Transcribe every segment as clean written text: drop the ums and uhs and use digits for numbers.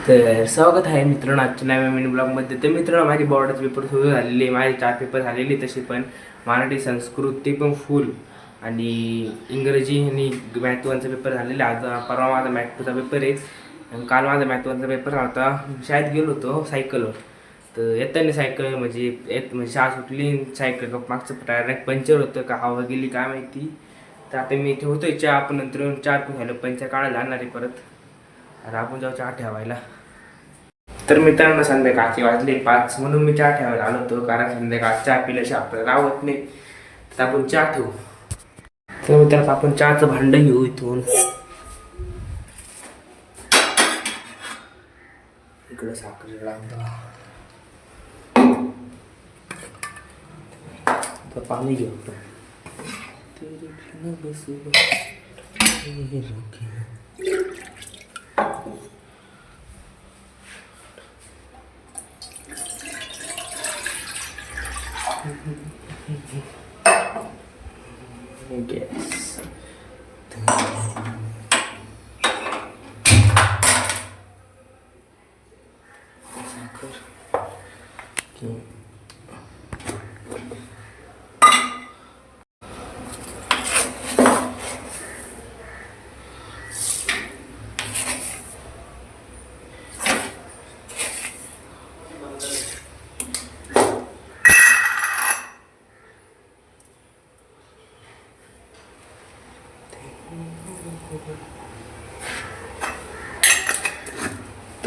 तर स्वागत आहे मित्रांनो आजच्या नव्या मिनी ब्लॉगमध्ये. तर मित्रांनो माझी बोर्डाचे पेपर सुरू झालेले, माझे 4 पेपर झालेले. तसे पण मराठी, संस्कृत ते पण फुल, आणि इंग्रजी आणि मॅथ 1चा पेपर झालेला. आज परवा माझा मॅथ 2चा पेपर आहे, आणि काल माझा मॅथ 1चा पेपर होता. शाळेत गेलो होतो सायकलवर. तर येताना सायकल म्हणजे शाळा सुटली, सायकल मागचं टायर पंक्चर होतं का हवा गेली काय माहिती. तर आता मी इथे होतोय चहा, आपण नंतर 4 पण झालं, पंक्चर काढायला आणणार आहे परत. आता आपण जाऊ चहा ठेवायला. तर मित्रांनो संध्याकाळचे वाजले 5 म्हणून मी चहा ठेवायला आलो होतो, कारण संध्याकाळ चहा पिल्याशिवाय आपल्याला राहत नाही. तर आपण चहा ठेवू. तर मित्रांनो आपण चहाचं भांड घेऊ इथून. इकडं साखर लागतं, तर पाणी घेऊ आपण. Yes. Okay.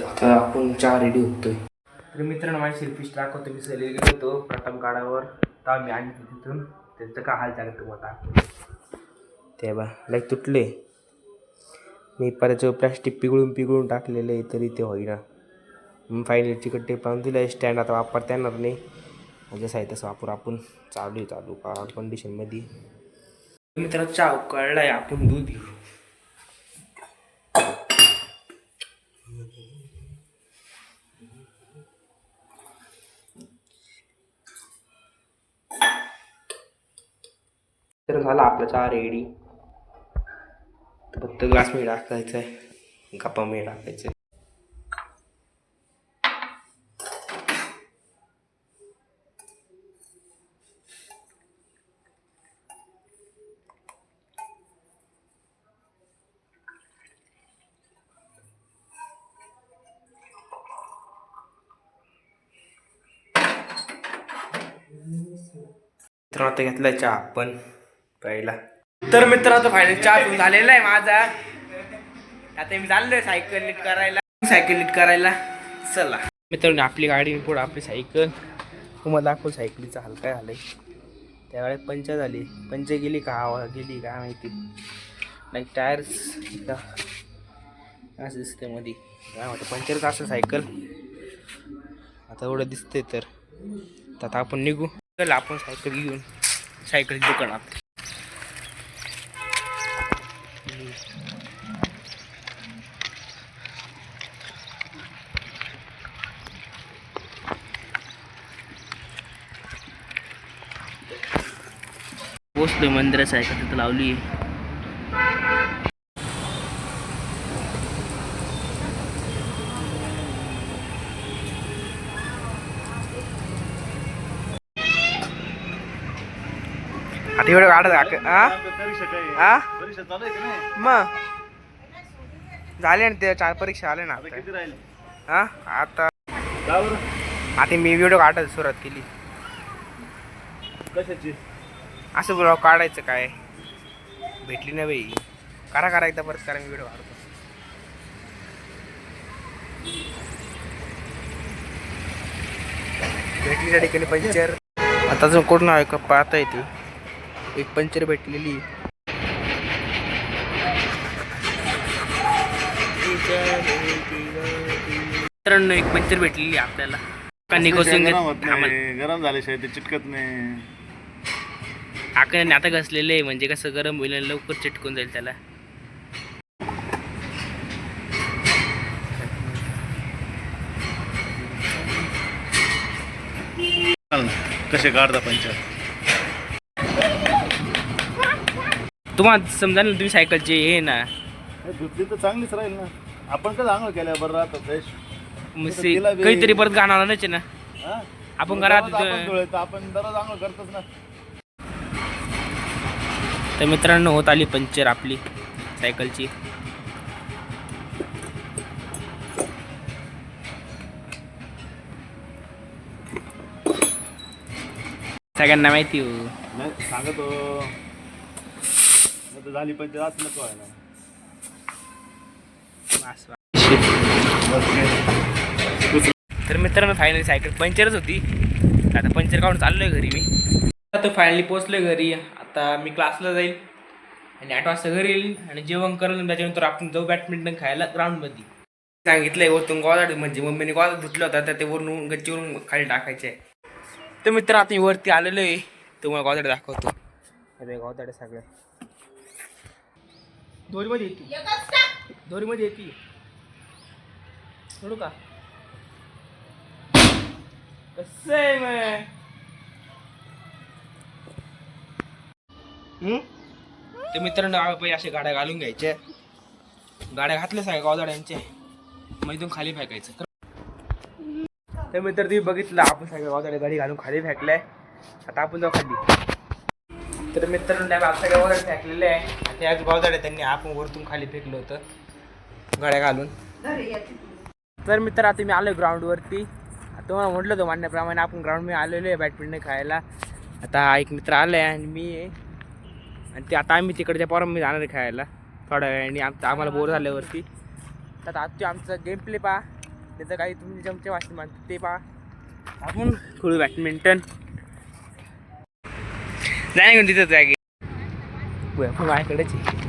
आता आपण चहा रेडी होतोय. तर मित्रांनो माझी सेल्फी दाखवतो. मी सहली गेलो होतो प्रथम काळावर, तर मी आणि तिथून त्यांचं काय हाल चालत तुम्हाला ते बा लाईक तुटले. मी परत प्लॅस्टिक पिघळून टाकलेले तरी ते होईना. मी फायनली चिकट टेप आणून दिलं. स्टँड आता वापरता येणार नाही, जसं आहे तसं वापर. आपण चालू का कंडिशनमध्ये. मित्रांनो चहा उकळला आहे, आपण दूध घेऊ. तर झाला आपला चहा रेडी. फक्त ग्लास मी टाकायचा आहे, गप्पा मी टाकायचं आहे. मित्रांनो आता घेतला चहा आपण प्यायला. तर मित्रांनो फायनल चहा पिऊन झालेला आहे माझा. आता मी चाललोय सायकल नीट करायला. चला मित्रांनो आपली गाडी पुढं आपली सायकल तुम्हाला दाखव. सायकलीचा हाल काय झालंय. त्यावेळेस पंचर झाली, पंचर गेली का हवा गेली काय माहिती. नाही टायर्स असं दिसते मध्ये काय म्हणतं पंचरच असं सायकल. आता एवढं दिसतंय तर आता आपण निघू. चला आपण सायकल घेऊन सायकल दुकानात. पोचलोय मंदिरात, सायकल तिथं लावली. आता एवढं काढत मग झाले ना ते 4 परीक्षा आले ना आता. आता मी व्हिडिओ काढायला सुरुवात केली. कशाची असं ब्लॉग काढायचं काय भेटली ना बाई. करा एकदा परत करा, मी व्हिडिओ काढतो. भेटली त्या ठिकाणी पंचर. आता अजून कोण आहे का पाहता येते. एक पंचर भेटलेली. मित्रांनो एक पंचर भेटलेली आपल्याला. गरम झाल्याशिवाय ते चिटकत नाही. आकड्याने आता घसलेलं आहे, म्हणजे कसं गरम होईल लवकर चिटकून जाईल त्याला. कसे काढता पंचर तुम्हाला समजा ना, तुम्ही सायकलचे हे ना धुतली तर चांगलीच राहील ना. आपण कसं आंघोळ केल्या बरं राहतं फ्रेश. मग तर तिला बी- काहीतरी परत गाणं नाही ना हा? आपण दररोज घरात आपण धुळायचं, आपण दररोज आंघोळ करतोच ना. तर मित्रांनो होत आली पंक्चर आपली सायकलची. सगळ्यांना माहिती हो. नाही सांगतो नाही तर झाली पण ते असं नको व्हायला. तर मित्रांनो फायनली सायकल पंक्चरच होती. आता पंक्चर काढून चाललोय घरी मी. आता फायनली पोहोचलोय घरी. आता मी क्लासला जाईल आणि 8 वाजता घरी येईल आणि जेवण करून त्याच्यानंतर आपण जाऊ बॅडमिंटन खेळायला ग्राउंडमध्ये. सांगितलंय वरतून गोदाड म्हणजे मम्मीने गोदाड धुतलं होता तर ते वरून गच्चीवरून खाली टाकायचे आहे. तर मित्र आता मी वरती आलेलो आहे. तुम्हाला गोदाड दाखवतो. हे गोदाड सगळं दोरीमध्ये येते. दोरीमध्ये येते. सोडू का? कसं आहे मग? ते मित्रांनो पहिले असे गाड्या घालून घ्यायच्या. गाड्या घातल्या सगळ्या गोदाड्यांचे मग इथून खाली फेकायचं. तर मित्र तुम्ही बघितलं आपण सगळ्या गोदाड्या गाडी घालून खाली फेकलाय. आता आपण जाऊ खाली. तर मित्रांनो त्या सगळ्या गोदाड्या फेकलेल्या आहे आणि त्याच गोदाड्या त्यांनी आपण वरतून खाली फेकलं होतं गाड्या घालून. तर मित्र आता मी आलो ग्राउंडवरती. तुम्हाला म्हटलं होतं म्हणण्याप्रमाणे आपण ग्राउंडमध्ये आलेलो आहे बॅडमिंटन खेळायला. आता एक मित्र आलं आहे आणि मी आहे आणि ते आता आम्ही तिकडच्या पोरांमध्ये जाणार आहे खेळायला थोड्या वेळाने. आम्हाला बोर झाल्यावरती. तर आता आमचा गेम प्ले पहा. त्याचं काही तुम्ही जमच्या भाषेत म्हणतात ते पहा. आपण खेळू बॅडमिंटन. जाणे घेऊन तिथंच आहे पण माझ्याकडेच आहे.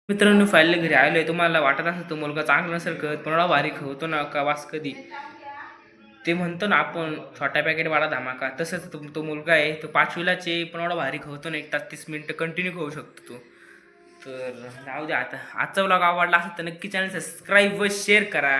मित्रांनो फायनली घरी आलोय. तुम्हाला वाटत असं तो मुलगा चांगला नसेल कळत पण एवढा भारी होतो ना का वास कधी. ते म्हणतो ना आपण छोटा पॅकेट वाला धमाका तसंच तो मुलगा आहे. तो 5वीलाच आहे पण एवढा भारी खवतो ना 1 तास 30 मिनिटं कंटिन्यू खाऊ शकतो तो. तर जाऊ द्या आता. आजचा व्लॉग आवडला असेल तर नक्की चॅनल सबस्क्राईब व शेअर करा.